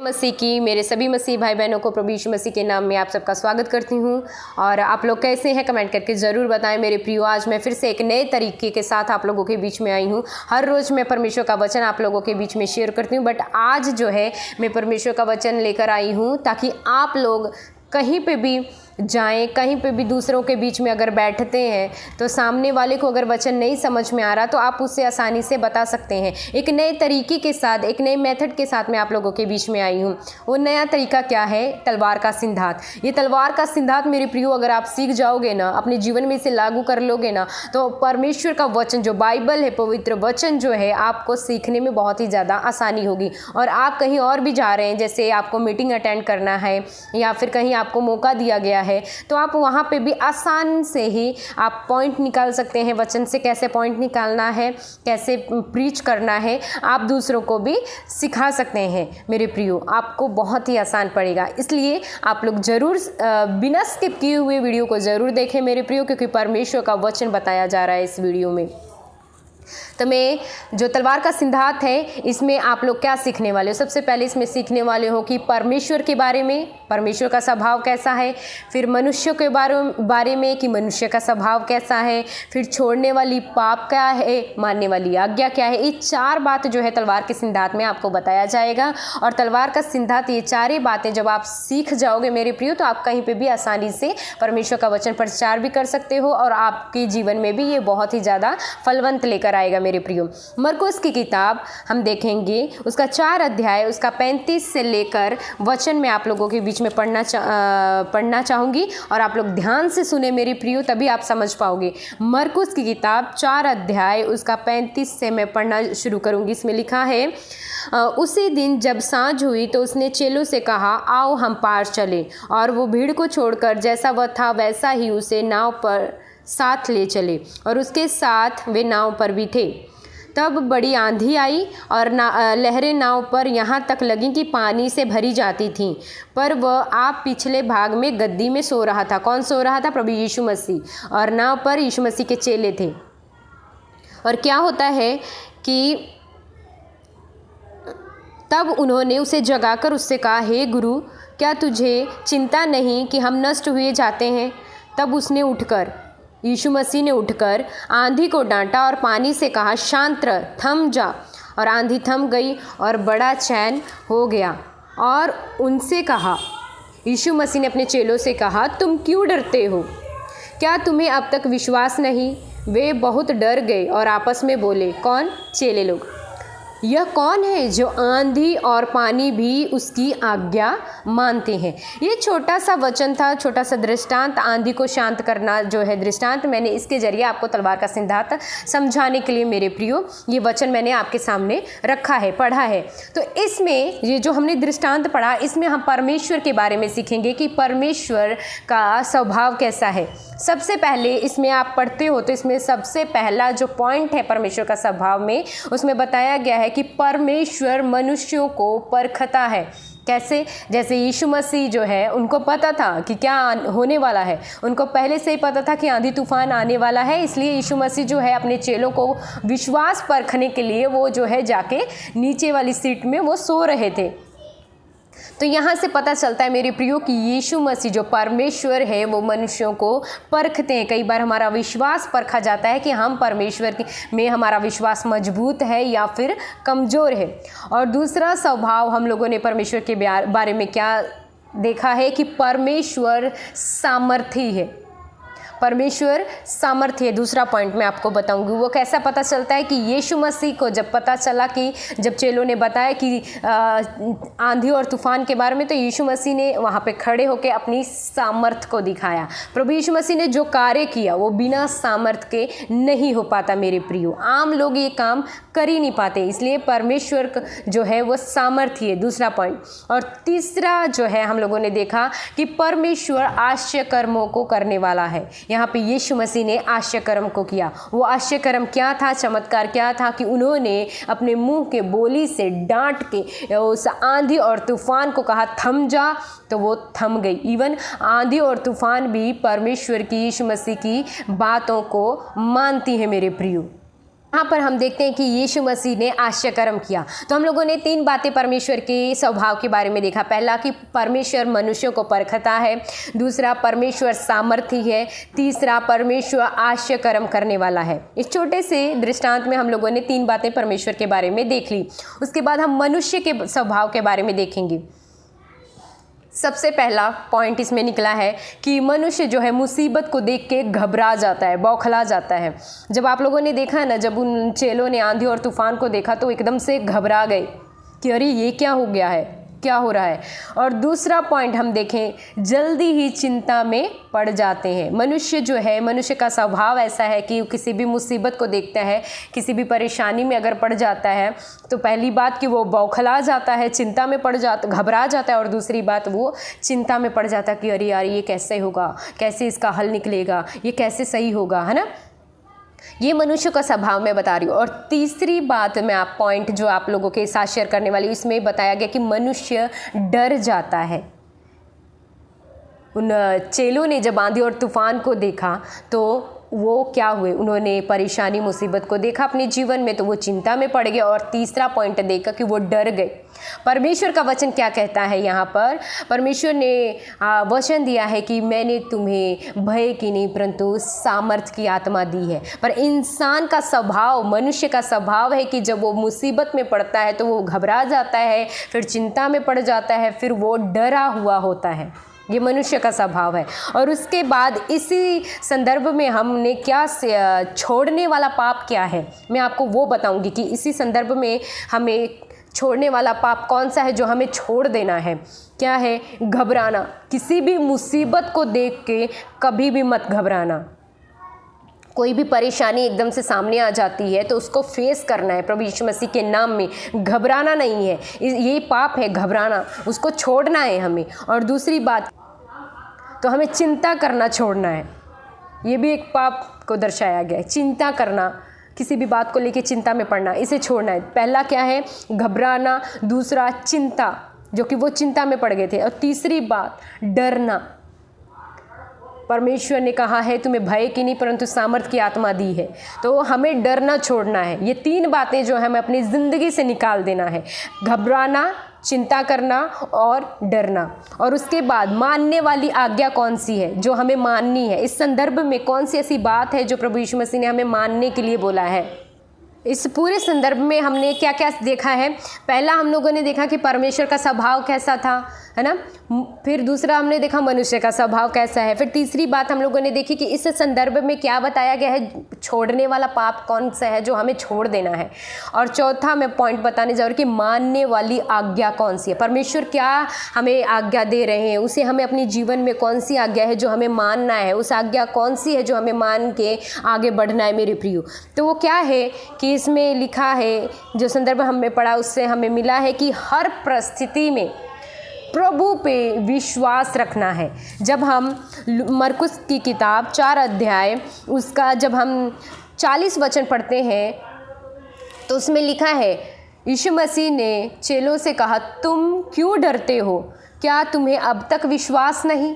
मसीह की मेरे सभी मसीह भाई बहनों को प्रभु यीशु मसीह के नाम में आप सबका स्वागत करती हूँ। और आप लोग कैसे हैं कमेंट करके ज़रूर बताएं मेरे प्रियो। आज मैं फिर से एक नए तरीके के साथ आप लोगों के बीच में आई हूँ। हर रोज़ मैं परमेश्वर का वचन आप लोगों के बीच में शेयर करती हूँ, बट आज जो है मैं परमेश्वर का वचन लेकर आई हूँ ताकि आप लोग कहीं पे भी जाएं, कहीं पे भी दूसरों के बीच में अगर बैठते हैं तो सामने वाले को अगर वचन नहीं समझ में आ रहा तो आप उससे आसानी से बता सकते हैं। एक नए तरीके के साथ, एक नए मेथड के साथ मैं आप लोगों के बीच में आई हूँ। वो नया तरीका क्या है? तलवार का सिंधात। ये तलवार का सिंधात मेरे प्रियो अगर आप सीख जाओगे ना, अपने जीवन में इसे लागू कर लोगे ना, तो परमेश्वर का वचन जो बाइबल है, पवित्र वचन जो है, आपको सीखने में बहुत ही ज़्यादा आसानी होगी। और आप कहीं और भी जा रहे हैं, जैसे आपको मीटिंग अटेंड करना है या फिर कहीं आपको मौका दिया गया है, तो आप वहाँ पे भी आसान से ही आप पॉइंट निकाल सकते हैं। वचन से कैसे पॉइंट निकालना है, कैसे प्रीच करना है, आप दूसरों को भी सिखा सकते हैं मेरे प्रियो। आपको बहुत ही आसान पड़ेगा, इसलिए आप लोग ज़रूर बिना स्किप किए हुए वीडियो को ज़रूर देखें मेरे प्रियो, क्योंकि परमेश्वर का वचन बताया जा रहा है इस वीडियो में। तो मैं जो तलवार का सिंधात है, इसमें आप लोग क्या सीखने वाले हो? सबसे पहले इसमें सीखने वाले हो कि परमेश्वर के बारे में, परमेश्वर का स्वभाव कैसा है। फिर मनुष्य के बारे में कि मनुष्य का स्वभाव कैसा है। फिर छोड़ने वाली पाप क्या है, मानने वाली आज्ञा क्या है। ये चार बात जो है तलवार के सिंधात में आपको बताया जाएगा। और तलवार का सिंधात, ये चारे बातें जब आप सीख जाओगे मेरे प्रियो, तो आप कहीं पर भी आसानी से परमेश्वर का वचन प्रचार भी कर सकते हो और आपके जीवन में भी ये बहुत ही ज़्यादा फलवंत लेकर आएगा मेरे प्रियो। मरकुस की किताब हम देखेंगे, उसका 4 अध्याय, उसका 35 से लेकर वचन में आप लोगों के बीच में पढ़ना चाहूँगी और आप लोग ध्यान से सुने मेरे प्रियो, तभी आप समझ पाओगे। मरकुस की किताब 4 अध्याय, उसका 35 से मैं पढ़ना शुरू करूँगी। इसमें लिखा है, उसी दिन जब सांझ हुई तो उसने चेलों से कहा, आओ हम पार चलें। और वो भीड़ को छोड़कर जैसा वह था वैसा ही उसे नाव पर साथ ले चले, और उसके साथ वे नाव पर भी थे। तब बड़ी आंधी आई और लहरें नाव पर यहाँ तक लगीं कि पानी से भरी जाती थीं, पर वह आप पिछले भाग में गद्दी में सो रहा था। कौन सो रहा था? प्रभु यीशु मसीह। और नाव पर यीशु मसीह के चेले थे। और क्या होता है कि तब उन्होंने उसे जगाकर उससे कहा, हे गुरु, क्या तुझे चिंता नहीं कि हम नष्ट हुए जाते हैं? तब उसने उठकर, यीशु मसीह ने उठकर आंधी को डांटा और पानी से कहा, शांत रह, थम जा। और आंधी थम गई और बड़ा चैन हो गया। और उनसे कहा, यीशु मसीह ने अपने चेलों से कहा, तुम क्यों डरते हो? क्या तुम्हें अब तक विश्वास नहीं? वे बहुत डर गए और आपस में बोले, कौन? चेले लोग, यह कौन है जो आंधी और पानी भी उसकी आज्ञा मानते हैं? ये छोटा सा वचन था, छोटा सा दृष्टांत, आंधी को शांत करना जो है दृष्टांत। मैंने इसके जरिए आपको तलवार का सिंधात समझाने के लिए मेरे प्रियो ये वचन मैंने आपके सामने रखा है, पढ़ा है। तो इसमें ये जो हमने दृष्टांत पढ़ा, इसमें हम परमेश्वर के बारे में सीखेंगे कि परमेश्वर का स्वभाव कैसा है। सबसे पहले इसमें आप पढ़ते हो तो इसमें सबसे पहला जो पॉइंट है परमेश्वर का स्वभाव में, उसमें बताया गया है कि परमेश्वर मनुष्यों को परखता है। कैसे? जैसे यीशु मसीह जो है, उनको पता था कि क्या होने वाला है, उनको पहले से ही पता था कि आंधी तूफान आने वाला है। इसलिए यीशु मसीह जो है अपने चेलों को विश्वास परखने के लिए वो जो है जाके नीचे वाली सीट में वो सो रहे थे। तो यहाँ से पता चलता है मेरे प्रियो कि यीशु मसीह जो परमेश्वर है वो मनुष्यों को परखते हैं। कई बार हमारा विश्वास परखा जाता है कि हम परमेश्वर में हमारा विश्वास मजबूत है या फिर कमज़ोर है। और दूसरा स्वभाव हम लोगों ने परमेश्वर के बारे में क्या देखा है कि परमेश्वर सामर्थी है। परमेश्वर सामर्थ्य है। दूसरा पॉइंट मैं आपको बताऊंगी, वो कैसा पता चलता है कि यीशु मसीह को जब पता चला कि जब चेलों ने बताया कि आंधी और तूफान के बारे में, तो यीशु मसीह ने वहाँ पे खड़े होकर अपनी सामर्थ्य को दिखाया। प्रभु यीशु मसीह ने जो कार्य किया वो बिना सामर्थ्य के नहीं हो पाता मेरे प्रियो। आम लोग ये काम कर ही नहीं पाते, इसलिए परमेश्वर जो है वो सामर्थ्य है। दूसरा पॉइंट। और तीसरा जो है हम लोगों ने देखा कि परमेश्वर आश्चर्य कर्मों को करने वाला है। यहाँ पे यीशु मसीह ने आश्चर्य कर्म को किया। वो आश्चर्य कर्म क्या था? चमत्कार क्या था? कि उन्होंने अपने मुंह के बोली से डांट के उस आंधी और तूफान को कहा, थम जा, तो वो थम गई। इवन आंधी और तूफान भी परमेश्वर की, यीशु मसीह की बातों को मानती है मेरे प्रियो। यहाँ पर हम देखते हैं कि यीशु मसीह ने आश्चर्य कर्म किया। तो हम लोगों ने 3 बातें परमेश्वर के स्वभाव के बारे में देखा। पहला कि परमेश्वर मनुष्यों को परखता है, दूसरा परमेश्वर सामर्थी है, तीसरा परमेश्वर आश्चर्य कर्म करने वाला है। इस छोटे से दृष्टांत में हम लोगों ने 3 बातें परमेश्वर के बारे में देख ली। उसके बाद हम मनुष्य के स्वभाव के बारे में देखेंगे। सबसे पहला पॉइंट इसमें निकला है कि मनुष्य जो है मुसीबत को देख के घबरा जाता है, बौखला जाता है। जब आप लोगों ने देखा ना, जब उन चेलों ने आंधी और तूफान को देखा तो एकदम से घबरा गए कि अरे ये क्या हो गया है, क्या हो रहा है। और दूसरा पॉइंट हम देखें, जल्दी ही चिंता में पड़ जाते हैं। मनुष्य जो है, मनुष्य का स्वभाव ऐसा है कि किसी भी मुसीबत को देखता है, किसी भी परेशानी में अगर पड़ जाता है तो पहली बात कि वो बौखला जाता है, चिंता में पड़ जाता, घबरा जाता है। और दूसरी बात वो चिंता में पड़ जाता है कि अरे यार ये कैसे होगा, कैसे इसका हल निकलेगा, ये कैसे सही होगा, है ना। ये मनुष्य का स्वभाव मैं बता रही हूँ। और तीसरी बात मैं आप पॉइंट जो आप लोगों के साथ शेयर करने वाली हूँ, इसमें बताया गया कि मनुष्य डर जाता है। उन चेलों ने जब आंधी और तूफान को देखा तो वो क्या हुए, उन्होंने परेशानी मुसीबत को देखा अपने जीवन में तो वो चिंता में पड़ गए। और तीसरा पॉइंट देखा कि वो डर गए। परमेश्वर का वचन क्या कहता है यहाँ पर, परमेश्वर ने वचन दिया है कि मैंने तुम्हें भय की नहीं परंतु सामर्थ की आत्मा दी है। पर इंसान का स्वभाव, मनुष्य का स्वभाव है कि जब वो मुसीबत में पड़ता है तो वो घबरा जाता है, फिर चिंता में पड़ जाता है, फिर वो डरा हुआ होता है। ये मनुष्य का स्वभाव है। और उसके बाद इसी संदर्भ में हमने क्या छोड़ने वाला पाप क्या है, मैं आपको वो बताऊंगी कि इसी संदर्भ में हमें छोड़ने वाला पाप कौन सा है जो हमें छोड़ देना है। क्या है? घबराना। किसी भी मुसीबत को देख के कभी भी मत घबराना। कोई भी परेशानी एकदम से सामने आ जाती है तो उसको फेस करना है प्रभु यीशु मसीह के नाम में, घबराना नहीं है। ये पाप है घबराना, उसको छोड़ना है हमें। और दूसरी बात तो हमें चिंता करना छोड़ना है। ये भी एक पाप को दर्शाया गया है, चिंता करना, किसी भी बात को लेके चिंता में पड़ना, इसे छोड़ना है। पहला क्या है? घबराना। दूसरा चिंता, जो कि वो चिंता में पड़ गए थे। और तीसरी बात डरना। परमेश्वर ने कहा है तुम्हें भय की नहीं परंतु सामर्थ की आत्मा दी है, तो हमें डरना छोड़ना है। ये 3 बातें जो हमें अपनी ज़िंदगी से निकाल देना है, घबराना, चिंता करना और डरना। और उसके बाद मानने वाली आज्ञा कौन सी है जो हमें माननी है। इस संदर्भ में कौन सी ऐसी बात है जो प्रभु यीशु मसीह ने हमें मानने के लिए बोला है। इस पूरे संदर्भ में हमने क्या क्या देखा है? पहला हम लोगों ने देखा कि परमेश्वर का स्वभाव कैसा था, है ना। फिर दूसरा हमने देखा मनुष्य का स्वभाव कैसा है। फिर तीसरी बात हम लोगों ने देखी कि इस संदर्भ में क्या बताया गया है, छोड़ने वाला पाप कौन सा है जो हमें छोड़ देना है। और चौथा मैं पॉइंट बताने जा रही हूँ कि मानने वाली आज्ञा कौन सी है। परमेश्वर क्या हमें आज्ञा दे रहे हैं, उसे हमें अपने जीवन में कौन सी आज्ञा है जो हमें मानना है, उस आज्ञा कौन सी है जो हमें मान के आगे बढ़ना है मेरे प्रियो। तो वो क्या है कि इसमें लिखा है, जो संदर्भ हमने पढ़ा उससे हमें मिला है कि हर परिस्थिति में प्रभु पे विश्वास रखना है। जब हम मरकुस की किताब 4 अध्याय उसका जब हम 40 वचन पढ़ते हैं तो उसमें लिखा है, यीशु मसीह ने चेलों से कहा तुम क्यों डरते हो, क्या तुम्हें अब तक विश्वास नहीं।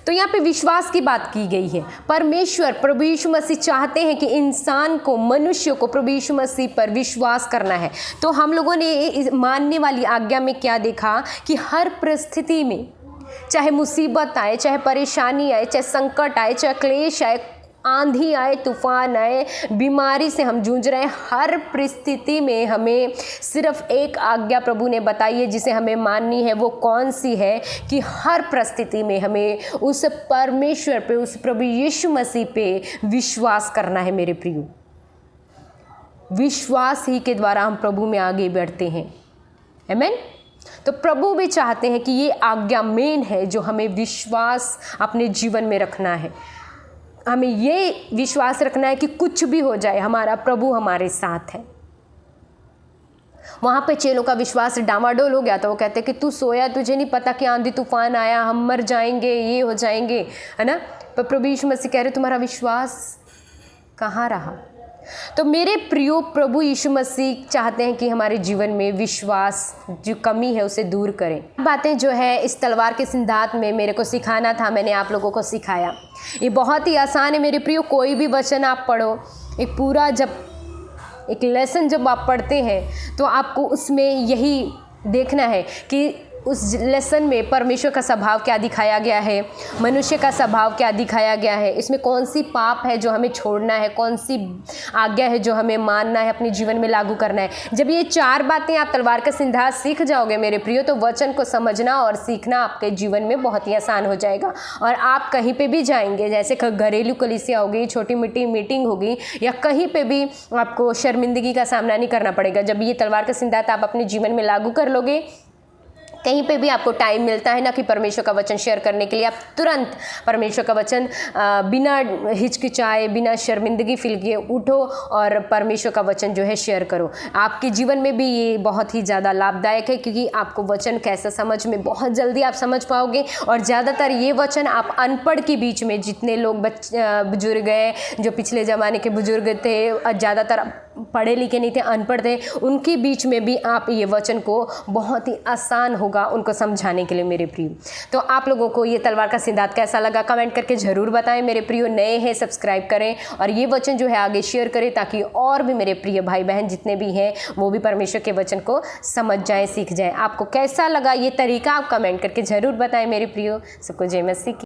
तो यहाँ पे विश्वास की बात की गई है। परमेश्वर प्रभु यीशु मसीह चाहते हैं कि इंसान को, मनुष्य को प्रभु यीशु मसीह पर विश्वास करना है। तो हम लोगों ने मानने वाली आज्ञा में क्या देखा कि हर परिस्थिति में, चाहे मुसीबत आए, चाहे परेशानी आए, चाहे संकट आए, चाहे क्लेश आए, आंधी आए, तूफान आए, बीमारी से हम जूझ रहे हैं, हर परिस्थिति में हमें सिर्फ एक आज्ञा प्रभु ने बताई है जिसे हमें माननी है। वो कौन सी है कि हर परिस्थिति में हमें उस परमेश्वर पे, उस प्रभु यीशु मसीह पे विश्वास करना है मेरे प्रियो। विश्वास ही के द्वारा हम प्रभु में आगे बढ़ते हैं। आमीन। तो प्रभु भी चाहते हैं कि ये आज्ञा मेन है जो हमें विश्वास अपने जीवन में रखना है। हमें ये विश्वास रखना है कि कुछ भी हो जाए हमारा प्रभु हमारे साथ है। वहाँ पे चेलों का विश्वास डामाडोल हो गया था। वो कहते कि तू सोया, तुझे नहीं पता कि आंधी तूफान आया, हम मर जाएंगे, ये हो जाएंगे, है ना। पर प्रभु यीशु मसीह कह रहे तुम्हारा विश्वास कहाँ रहा। तो मेरे प्रियो, प्रभु यीशु मसीह चाहते हैं कि हमारे जीवन में विश्वास जो कमी है उसे दूर करें। बातें जो है इस तलवार के सिद्धांत में मेरे को सिखाना था, मैंने आप लोगों को सिखाया। ये बहुत ही आसान है मेरे प्रियो। कोई भी वचन आप पढ़ो, एक पूरा जब एक लेसन जब आप पढ़ते हैं तो आपको उसमें यही देखना है कि उस लेसन में परमेश्वर का स्वभाव क्या दिखाया गया है, मनुष्य का स्वभाव क्या दिखाया गया है, इसमें कौन सी पाप है जो हमें छोड़ना है, कौन सी आज्ञा है जो हमें मानना है, अपने जीवन में लागू करना है। जब ये 4 बातें आप तलवार का सिंधार सीख जाओगे मेरे प्रियो, तो वचन को समझना और सीखना आपके जीवन में बहुत ही आसान हो जाएगा। और आप कहीं पर भी जाएंगे, जैसे घरेलू कलीसिया होगी, छोटी मोटी मीटिंग होगी, या कहीं पर भी आपको शर्मिंदगी का सामना नहीं करना पड़ेगा। जब ये तलवार का सिंधार आप अपने जीवन में लागू कर लोगे, कहीं पे भी आपको टाइम मिलता है ना कि परमेश्वर का वचन शेयर करने के लिए, आप तुरंत परमेश्वर का वचन बिना हिचकिचाए, बिना शर्मिंदगी फील किए उठो और परमेश्वर का वचन जो है शेयर करो। आपके जीवन में भी ये बहुत ही ज़्यादा लाभदायक है, क्योंकि आपको वचन कैसा समझ में बहुत जल्दी आप समझ पाओगे। और ज़्यादातर ये वचन आप अनपढ़ के बीच में, जितने लोग बुजुर्ग हैं, जो पिछले ज़माने के बुजुर्ग थे, ज़्यादातर पढ़े लिखे नहीं थे, अनपढ़ थे, उनके बीच में भी आप ये वचन को बहुत ही आसान होगा उनको समझाने के लिए मेरे प्रियो। तो आप लोगों को ये तलवार का सिंधार कैसा लगा कमेंट करके ज़रूर बताएं मेरे प्रियो। नए हैं सब्सक्राइब करें और ये वचन जो है आगे शेयर करें, ताकि और भी मेरे प्रिय भाई बहन जितने भी हैं वो भी परमेश्वर के वचन को समझ जाएँ, सीख जाएँ। आपको कैसा लगा ये तरीका आप कमेंट करके ज़रूर बताएं मेरे प्रियो। सबको जय मसीह की।